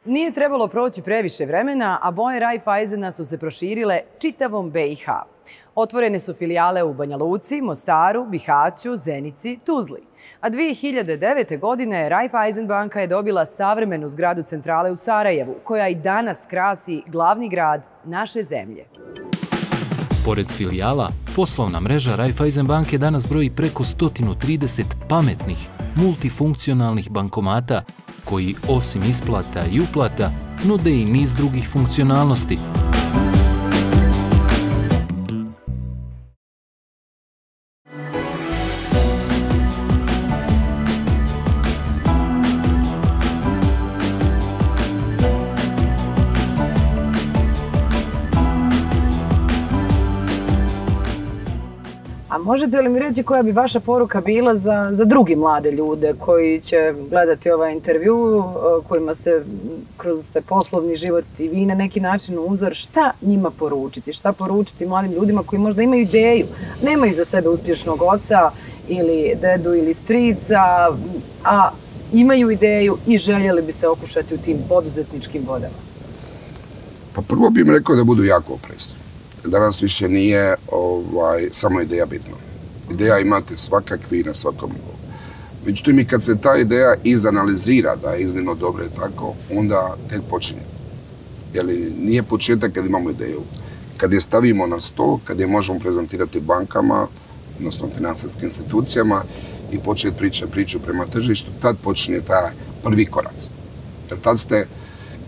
Nije trebalo proći previše vremena, a boje Raiffeisena su se proširile čitavom BiH. Otvorene su filijale u Banja Luci, Mostaru, Bihaću, Zenici, Tuzli. A 2009. godine Raiffeisen banka je dobila savremenu zgradu centrale u Sarajevu, koja i danas krasi glavni grad naše zemlje. Pored filijala, poslovna mreža Raiffeisen banke danas broji preko 130 pametnih, multifunkcionalnih bankomata koji, osim isplata i uplata, nude i niz drugih funkcionalnosti. A možete li mi reći koja bi vaša poruka bila za drugi mlade ljude koji će gledati ovaj intervju, kojima ste kroz poslovni život i vi na neki način uzor, šta njima poručiti? Šta poručiti mladim ljudima koji možda imaju ideju, nemaju za sebe uspješnog oca ili dedu ili strica, a imaju ideju i željeli bi se okušati u tim poduzetničkim vodama? Pa prvo bih im rekao da budu jako oprezni. Danas više nije samo ideja bitna. Ideja imate svakakvi na svakom nivou. Međutim, i kad se ta ideja izanalizira da je iznimno dobro i tako, onda tek počinje. Jer nije početak kad imamo ideju. Kad je stavimo na sto, kad je možemo prezentirati bankama, odnosno financijskim institucijama i početi priču prema tržištu, tad počinje taj prvi korac. Tad ste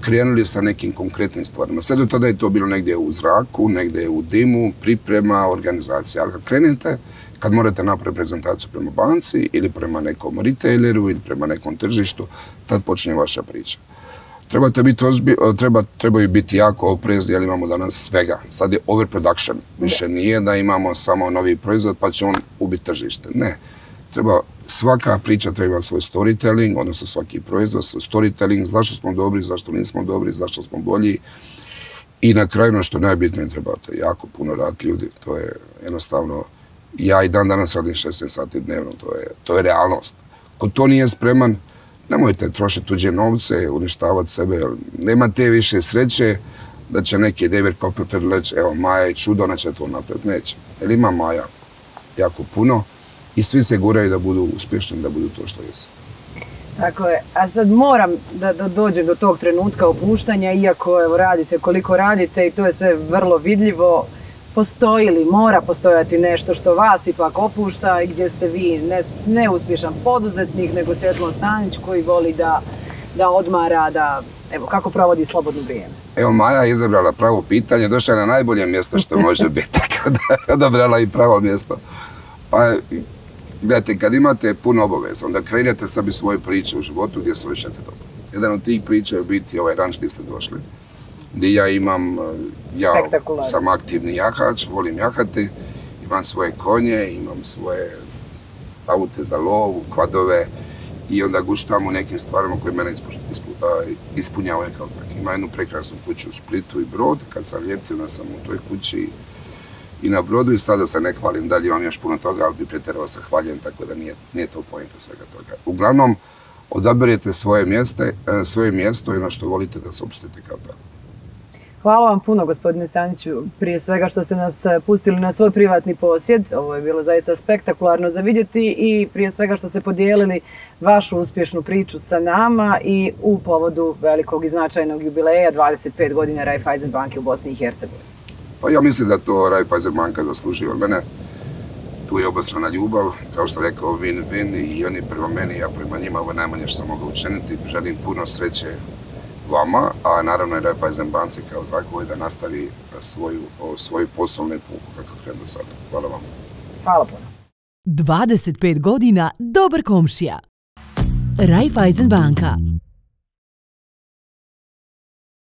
krenuli sa nekim konkretnim stvarima. Sve do tada je to bilo negdje u zraku, negdje u dimu, priprema, organizacija. Ali kad krenete, kad morate napraviti prezentaciju prema banci ili prema nekom retaileru ili prema nekom tržištu, tad počinje vaša priča. Trebaju biti jako oprezni, jer imamo danas svega. Sad je overproduction. Više nije da imamo samo novi proizvod pa će on ubiti tržište. Ne. Svaka priča treba imati svoj storytelling, odnosno svaki proizvod, storytelling, zašto smo dobri, zašto nismo dobri, zašto smo bolji. I na kraju, ono što je najbitnije, trebate jako puno raditi ljudi. To je jednostavno, ja i danas radim 16 sati dnevno, to je realnost. Ko to nije spreman, nemojte trošiti tuđe novce, uništavati sebe, jer nema te više sreće da će neki David Copperfield reći, evo Maja je čudo, ona će to napraviti, neće. Jer ima Maja jako puno. I svi se guraju da budu uspješni, da budu to što jesu. Tako je. A sad moram da dođem do tog trenutka opuštanja, iako evo, radite koliko radite i to je sve vrlo vidljivo. Postoji li, mora postojati nešto što vas ipak opušta i gdje ste vi neuspješan poduzetnik, nego Svjetlana Stanić koji voli da odmara, evo, kako provodi slobodno vrijeme? Evo, Maja je izabrala pravo pitanje, došla je na najbolje mjesto što može biti, tako da je odabrala i pravo mjesto. Pa, gledajte, kad imate puno obaveza, onda krenete sebi svoje priče u životu gdje svršete dobro. Jedan od tih priča je biti ovaj ranč gdje ste došli, gdje ja sam aktivni jahač, volim jahati, imam svoje konje, imam svoje aute za lovu, kvadove i onda guštam u nekim stvarima koje mene ispunjavaju kao tak. Ima jednu prekrasnu kuću u Splitu i Brod, kad sam ljetio, onda sam u toj kući i na Brodu i sada se ne hvalim dalje, imam još puno toga, ali bi pretjerao se hvaljen, tako da nije to poenta svega toga. Uglavnom, odaberete svoje mjesto i ono što volite da se opustite kao tako. Hvala vam puno, gospodine Staniću, prije svega što ste nas pustili na svoj privatni posjed. Ovo je bilo zaista spektakularno za vidjeti i prije svega što ste podijelili vašu uspješnu priču sa nama i u povodu velikog i značajnog jubileja 25 godina Raiffeisen banke u Bosni i Hercegovini. Pa ja mislim da to Raiffeisen banka zaslužuje od mene. Tu je obostrana ljubav, kao što rekao, win-win i oni prema meni, ja prema njima, ovo najmanje što mogu učiniti. Želim puno sreće vama, a naravno i Raiffeisen banci kao tako da nastavi svoju poslovnu epohu kako krenu sada. Hvala vam. Hvala puno. 25 godina dobar komšija. Raiffeisen banka.